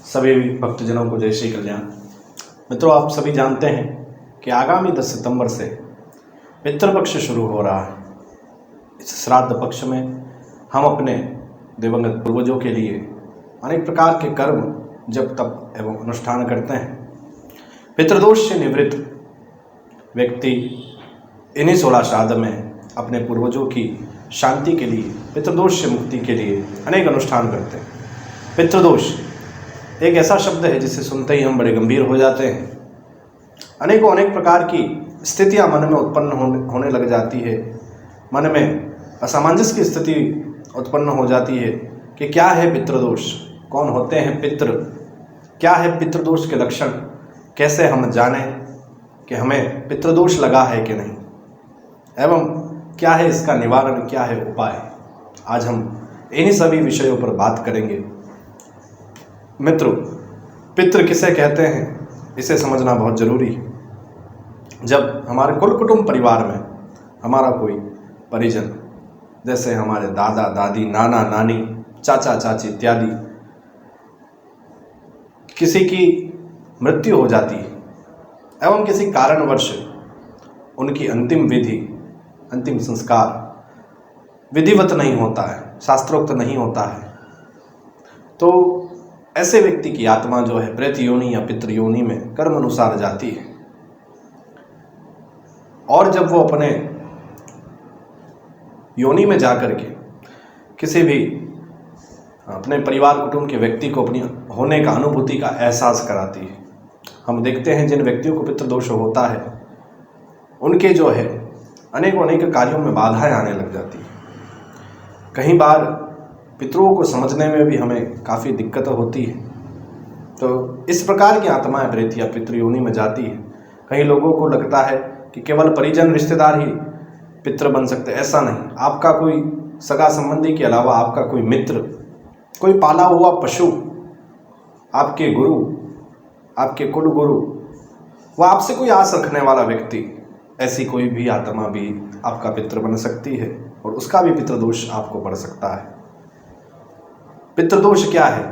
सभी भक्तजनों को जय श्री कल्याण। मित्रों, आप सभी जानते हैं कि आगामी 10 सितंबर से पितृपक्ष शुरू हो रहा है। इस श्राद्ध पक्ष में हम अपने दिवंगत पूर्वजों के लिए अनेक प्रकार के कर्म, जप, तप एवं अनुष्ठान करते हैं। पितृदोष से निवृत्त व्यक्ति इन्हीं 16 श्राद्ध में अपने पूर्वजों की शांति के लिए, पितृदोष से मुक्ति के लिए अनेक अनुष्ठान करते हैं। पितृदोष एक ऐसा शब्द है जिसे सुनते ही हम बड़े गंभीर हो जाते हैं। अनेक प्रकार की स्थितियां मन में उत्पन्न होने लग जाती है। मन में असमंजस की स्थिति उत्पन्न हो जाती है कि क्या है पितृदोष, कौन होते हैं पितृ, क्या है पितृदोष के लक्षण, कैसे हम जानें कि हमें पितृदोष लगा है कि नहीं, एवं क्या है इसका निवारण, क्या है उपाय। आज हम इन्हीं सभी विषयों पर बात करेंगे। मित्रों, पितृ किसे कहते हैं इसे समझना बहुत जरूरी है। जब हमारे कुल कुटुंब परिवार में हमारा कोई परिजन, जैसे हमारे दादा दादी, नाना नानी, चाचा चाची इत्यादि, किसी की मृत्यु हो जाती है एवं किसी कारणवश उनकी अंतिम विधि, अंतिम संस्कार विधिवत नहीं होता है, शास्त्रोक्त नहीं होता है, तो ऐसे व्यक्ति की आत्मा जो है प्रेत योनि या पितृ योनि में कर्म अनुसार जाती है। और जब वो अपने योनि में जाकर के किसी भी अपने परिवार कुटुंब के व्यक्ति को अपनी होने का, अनुभूति का एहसास कराती है। हम देखते हैं जिन व्यक्तियों को पितृदोष होता है उनके जो है अनेक कार्यों में बाधाएं आने लग जाती है। कई बार पितरों को समझने में भी हमें काफ़ी दिक्कत होती है। तो इस प्रकार की आत्माएं प्रेत या पितृ योनि में जाती है। कई लोगों को लगता है कि केवल परिजन रिश्तेदार ही पितृ बन सकते, ऐसा नहीं। आपका कोई सगा संबंधी के अलावा आपका कोई मित्र, कोई पाला हुआ पशु, आपके गुरु, आपके कुल गुरु, वह आपसे कोई आस रखने वाला व्यक्ति, ऐसी कोई भी आत्मा भी आपका पितृ बन सकती है और उसका भी पितृदोष आपको पड़ सकता है। पितृदोष क्या है,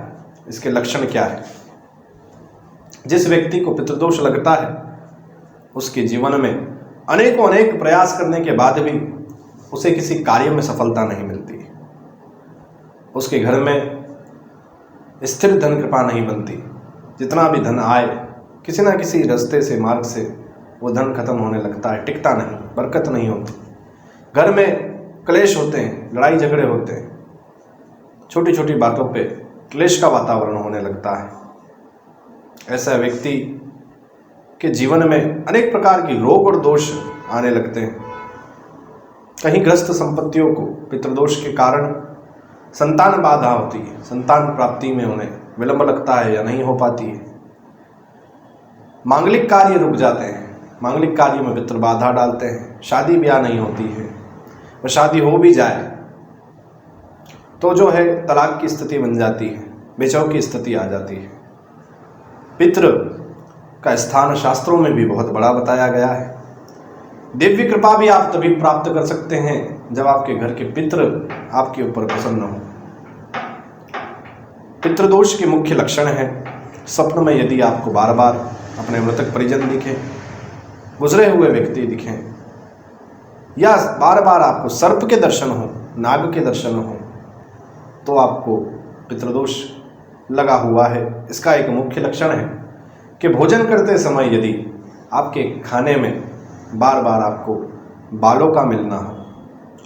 इसके लक्षण क्या है? जिस व्यक्ति को पितृदोष लगता है उसके जीवन में अनेक प्रयास करने के बाद भी उसे किसी कार्य में सफलता नहीं मिलती। उसके घर में स्थिर धन कृपा नहीं बनती। जितना भी धन आए, किसी ना किसी रास्ते से, मार्ग से वो धन खत्म होने लगता है, टिकता नहीं, बरकत नहीं होती। घर में क्लेश होते हैं, लड़ाई झगड़े होते हैं, छोटी छोटी बातों पे क्लेश का वातावरण होने लगता है। ऐसा व्यक्ति के जीवन में अनेक प्रकार की रोग और दोष आने लगते हैं। कहीं ग्रस्त संपत्तियों को पितृदोष के कारण संतान बाधा होती है, संतान प्राप्ति में उन्हें विलंब लगता है या नहीं हो पाती है। मांगलिक कार्य रुक जाते हैं, मांगलिक कार्य में पितृ बाधा डालते हैं। शादी ब्याह नहीं होती है, वह शादी हो भी जाए तो जो है तलाक की स्थिति बन जाती है, बेचाव की स्थिति आ जाती है। पितृ का स्थान शास्त्रों में भी बहुत बड़ा बताया गया है। दिव्य कृपा भी आप तभी प्राप्त कर सकते हैं जब आपके घर के पितृ आपके ऊपर प्रसन्न हो। पितृदोष के मुख्य लक्षण है, स्वप्न में यदि आपको बार बार अपने मृतक परिजन दिखें, गुजरे हुए व्यक्ति दिखें, या बार बार आपको सर्प के दर्शन हो, नाग के दर्शन हो, तो आपको पितृदोष लगा हुआ है। इसका एक मुख्य लक्षण है कि भोजन करते समय यदि आपके खाने में बार बार आपको बालों का मिलना हो,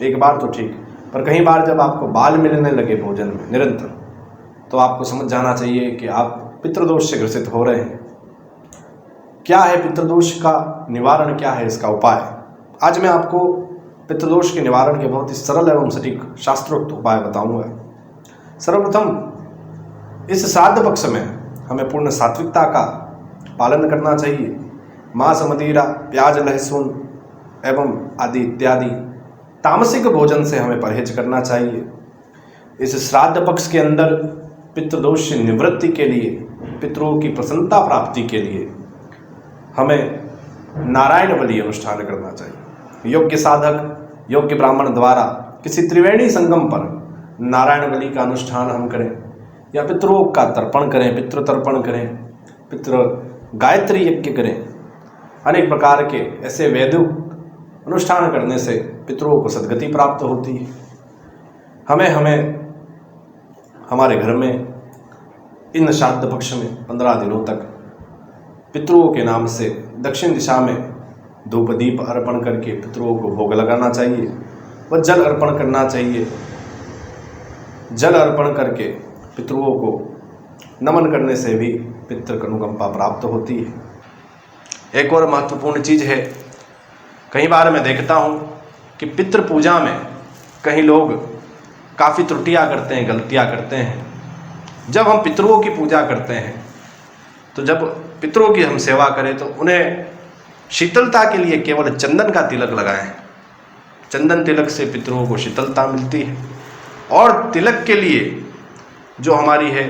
एक बार तो ठीक, पर कई बार जब आपको बाल मिलने लगे भोजन में निरंतर, तो आपको समझ जाना चाहिए कि आप पितृदोष से ग्रसित हो रहे हैं। क्या है पितृदोष का निवारण, क्या है इसका उपाय? आज मैं आपको पितृदोष के निवारण के बहुत ही सरल एवं सटीक शास्त्रोक्त उपाय बताऊंगा। सर्वप्रथम, इस श्राद्ध पक्ष में हमें पूर्ण सात्विकता का पालन करना चाहिए। मांस, मदिरा, प्याज, लहसुन एवं आदि इत्यादि तामसिक भोजन से हमें परहेज करना चाहिए। इस श्राद्ध पक्ष के अंदर पितृदोष से निवृत्ति के लिए, पितरों की प्रसन्नता प्राप्ति के लिए हमें नारायण बलि अनुष्ठान करना चाहिए। योग्य साधक, योग्य ब्राह्मण द्वारा किसी त्रिवेणी संगम पर नारायण बलि का अनुष्ठान हम करें। या पितरों का तर्पण करें, पितृ तर्पण करें, पितृ गायत्री यज्ञ करें। अनेक प्रकार के ऐसे वैदिक अनुष्ठान करने से पितरों को सद्गति प्राप्त होती है। हमें हमारे घर में इन श्राद्ध पक्ष में 15 दिनों तक पितरों के नाम से दक्षिण दिशा में धूप दीप अर्पण करके पितरों को भोग लगाना चाहिए व जल अर्पण करना चाहिए। जल अर्पण करके पितरों को नमन करने से भी पितृ अनुकंपा प्राप्त होती है। एक और महत्वपूर्ण चीज़ है, कई बार मैं देखता हूँ कि पितृ पूजा में कई लोग काफ़ी त्रुटियाँ करते हैं, गलतियाँ करते हैं। जब हम पितरों की पूजा करते हैं तो जब पितरों की हम सेवा करें तो उन्हें शीतलता के लिए केवल चंदन का तिलक लगाएं। चंदन तिलक से पितरों को शीतलता मिलती है। और तिलक के लिए जो हमारी है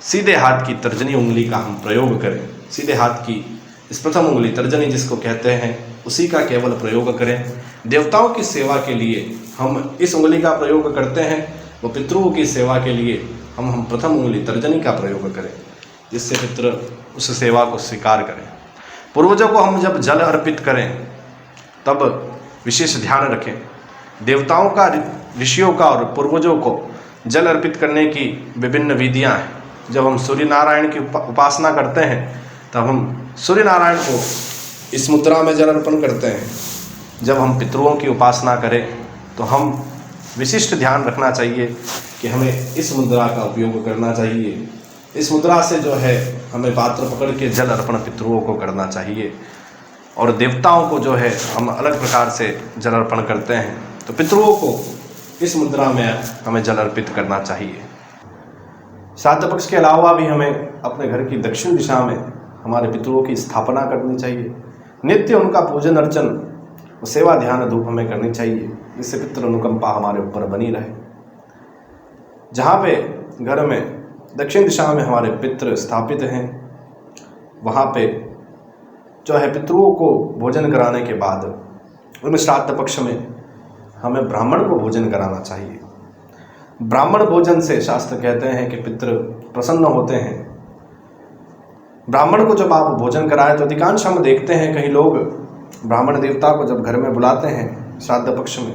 सीधे हाथ की तर्जनी उंगली का हम प्रयोग करें। सीधे हाथ की इस प्रथम उंगली तर्जनी जिसको कहते हैं उसी का केवल प्रयोग करें। देवताओं की सेवा के लिए हम इस उंगली का प्रयोग करते हैं, वो पितरों की सेवा के लिए हम प्रथम उंगली तर्जनी का प्रयोग करें, जिससे पितृ उस सेवा को स्वीकार करें। पूर्वजों को हम जब जल अर्पित करें तब विशेष ध्यान रखें। देवताओं का, ऋषियों का और पूर्वजों को जल अर्पित करने की विभिन्न विधियां हैं। जब हम सूर्य नारायण की उपासना करते हैं तब हम सूर्य नारायण को इस मुद्रा में जल अर्पण करते हैं। जब हम पितरों की उपासना करें तो हम विशिष्ट ध्यान रखना चाहिए कि हमें इस मुद्रा का उपयोग करना चाहिए। इस मुद्रा से जो है हमें पात्र पकड़ के जल अर्पण पितरों को करना चाहिए। और देवताओं को जो है हम अलग प्रकार से जल अर्पण करते हैं, तो पितरों को इस मुद्रा में हमें जल अर्पित करना चाहिए। श्राद्ध पक्ष के अलावा भी हमें अपने घर की दक्षिण दिशा में हमारे पितरों की स्थापना करनी चाहिए। नित्य उनका पूजन अर्चन और सेवा ध्यान धूप हमें करनी चाहिए, जिससे पितृ अनुकंपा हमारे ऊपर बनी रहे। जहाँ पे घर में दक्षिण दिशा में हमारे पितृ स्थापित हैं, वहाँ पे जो है पितरों को भोजन कराने के बाद उन श्राद्ध पक्ष में हमें ब्राह्मण को भोजन कराना चाहिए। ब्राह्मण भोजन से शास्त्र कहते हैं कि पितृ प्रसन्न होते हैं। ब्राह्मण को जब आप भोजन कराएं तो अधिकांश हम देखते हैं कई लोग ब्राह्मण देवता को जब घर में बुलाते हैं श्राद्ध पक्ष में,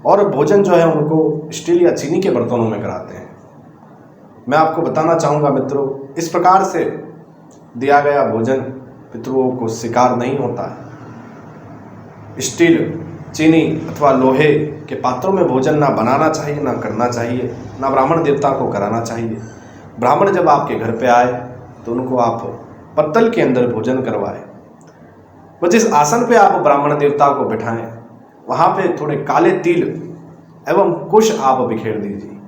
और भोजन जो है उनको स्टील या चीनी के बर्तनों में कराते हैं। मैं आपको बताना चाहूँगा मित्रों, इस प्रकार से दिया गया भोजन पितरों को स्वीकार नहीं होता है। स्टील, चीनी अथवा लोहे के पात्रों में भोजन ना बनाना चाहिए, ना करना चाहिए, ना ब्राह्मण देवता को कराना चाहिए। ब्राह्मण जब आपके घर पे आए तो उनको आप पत्तल के अंदर भोजन करवाएं। वो जिस आसन पे आप ब्राह्मण देवता को बिठाएं वहाँ पे थोड़े काले तिल एवं कुश आप बिखेर दीजिए,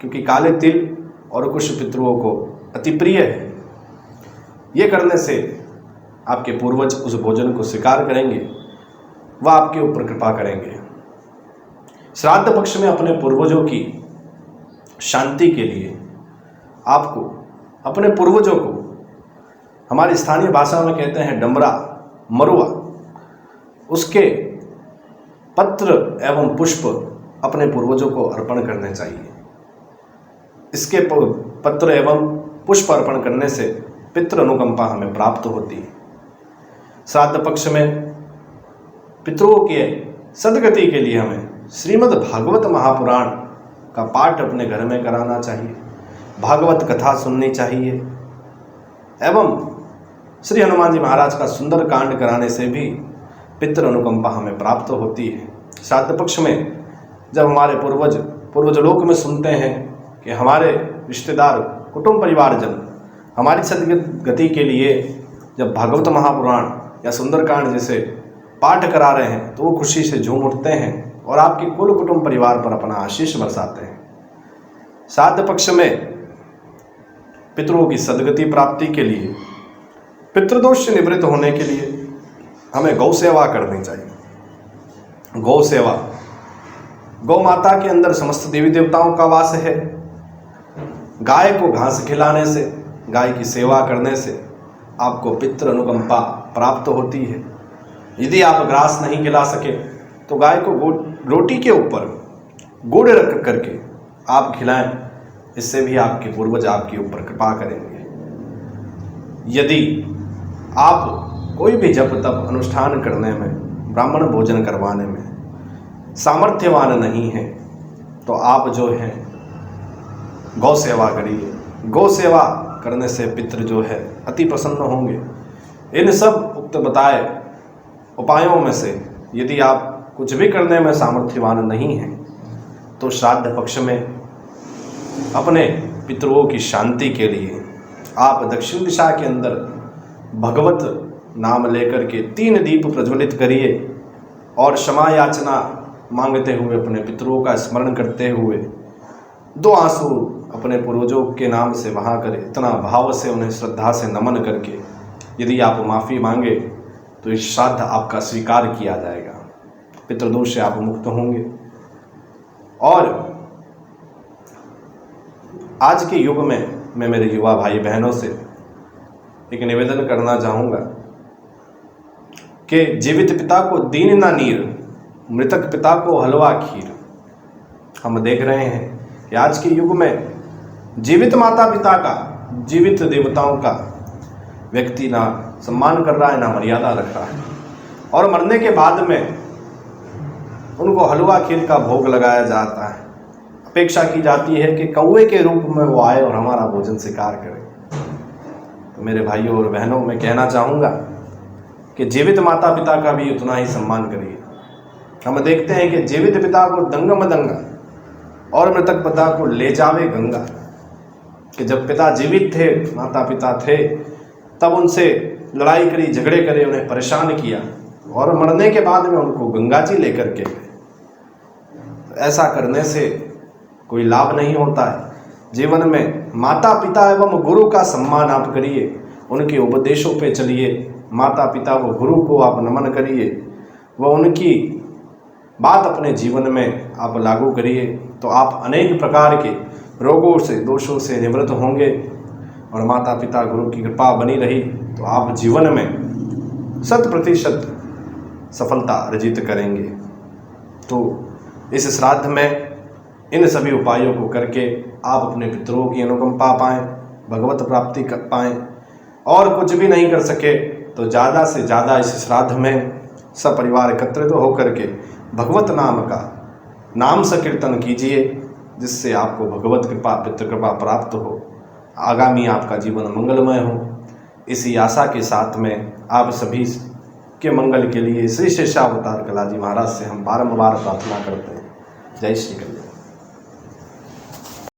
क्योंकि काले तिल और कुश पितरों को अति प्रिय है। ये करने से आपके पूर्वज उस भोजन को स्वीकार करेंगे, वह आपके ऊपर कृपा करेंगे। श्राद्ध पक्ष में अपने पूर्वजों की शांति के लिए आपको अपने पूर्वजों को, हमारी स्थानीय भाषा में कहते हैं डमरा, मरुआ, उसके पत्र एवं पुष्प अपने पूर्वजों को अर्पण करने चाहिए। इसके पत्र एवं पुष्प अर्पण करने से पितृ अनुकंपा हमें प्राप्त होती है। श्राद्ध पक्ष में पितरों के सद्गति के लिए हमें श्रीमद् भागवत महापुराण का पाठ अपने घर में कराना चाहिए, भागवत कथा सुननी चाहिए एवं श्री हनुमान जी महाराज का सुंदर कांड कराने से भी पितृ अनुकंपा हमें प्राप्त होती है। श्राद्ध पक्ष में जब हमारे पूर्वज लोक में सुनते हैं कि हमारे रिश्तेदार, कुटुंब परिवारजन हमारी सद्गति के लिए जब भागवत महापुराण या सुंदरकांड जैसे पाठ करा रहे हैं तो वो खुशी से झूम उठते हैं और आपके कुल कुटुंब परिवार पर अपना आशीष बरसाते हैं। श्राद्ध पक्ष में पितरों की सद्गति प्राप्ति के लिए, पितृदोष से निवृत्त होने के लिए हमें गौ सेवा करनी चाहिए। गौ सेवा, गौ माता के अंदर समस्त देवी देवताओं का वास है। गाय को घास खिलाने से, गाय की सेवा करने से आपको पितृ अनुकंपा प्राप्त होती है। यदि आप ग्रास नहीं खिला सके तो गाय को रोटी के ऊपर गुड़ रख करके आप खिलाएं इससे भी आपके पूर्वज आपके ऊपर कृपा करेंगे। यदि आप कोई भी जप तप अनुष्ठान करने में, ब्राह्मण भोजन करवाने में सामर्थ्यवान नहीं है, तो आप जो है गौ सेवा करिए। गौ सेवा करने से पितृ जो है अति प्रसन्न होंगे। इन सब उक्त बताए उपायों में से यदि आप कुछ भी करने में सामर्थ्यवान नहीं हैं, तो श्राद्ध पक्ष में अपने पितरों की शांति के लिए आप दक्षिण दिशा के अंदर भगवत नाम लेकर के 3 दीप प्रज्वलित करिए और क्षमा याचना मांगते हुए, अपने पितरों का स्मरण करते हुए 2 आंसू अपने पूर्वजों के नाम से वहाँ करें। इतना भाव से उन्हें श्रद्धा से नमन करके यदि आप माफ़ी मांगे तो इस श्राद्ध आपका स्वीकार किया जाएगा, पितृदोष से आप मुक्त होंगे। और आज के युग में मैं मेरे युवा भाई बहनों से एक निवेदन करना चाहूँगा कि जीवित पिता को दीन ना नीर, मृतक पिता को हलवा खीर। हम देख रहे हैं कि आज के युग में जीवित माता पिता का, जीवित देवताओं का व्यक्ति ना सम्मान कर रहा है, ना मर्यादा रख रहा है, और मरने के बाद में उनको हलवा खीर का भोग लगाया जाता है। अपेक्षा की जाती है कि कौवे के रूप में वो आए और हमारा भोजन स्वीकार करे। तो मेरे भाइयों और बहनों, मैं कहना चाहूँगा कि जीवित माता पिता का भी उतना ही सम्मान करिए। हम देखते हैं कि जीवित पिता को दंगम दंगा और मृतक पिता को ले जावे गंगा। कि जब पिता जीवित थे, माता पिता थे, तब उनसे लड़ाई करी, झगड़े करे, उन्हें परेशान किया, और मरने के बाद में उनको गंगा जी लेकर के गए। ऐसा करने से कोई लाभ नहीं होता है। जीवन में माता पिता एवं गुरु का सम्मान आप करिए, उनके उपदेशों पे चलिए। माता पिता व गुरु को आप नमन करिए, वह उनकी बात अपने जीवन में आप लागू करिए, तो आप अनेक प्रकार के रोगों से, दोषों से निवृत्त होंगे। और माता पिता गुरु की कृपा बनी रही तो आप जीवन में 100% सफलता अर्जित करेंगे। तो इस श्राद्ध में इन सभी उपायों को करके आप अपने पितरों की अनुकंपा पाएँ, भगवत प्राप्ति कर पाएँ। और कुछ भी नहीं कर सके तो ज़्यादा से ज़्यादा इस श्राद्ध में सपरिवार एकत्रित होकर के भगवत नाम का नाम संकीर्तन कीजिए, जिससे आपको भगवत कृपा, पितृ कृपा प्राप्त हो, आगामी आपका जीवन मंगलमय हो। इसी आशा के साथ में आप सभी के मंगल के लिए श्री शेषावतार कलाजी महाराज से हम बारंबार प्रार्थना करते हैं। जय श्री कृष्ण।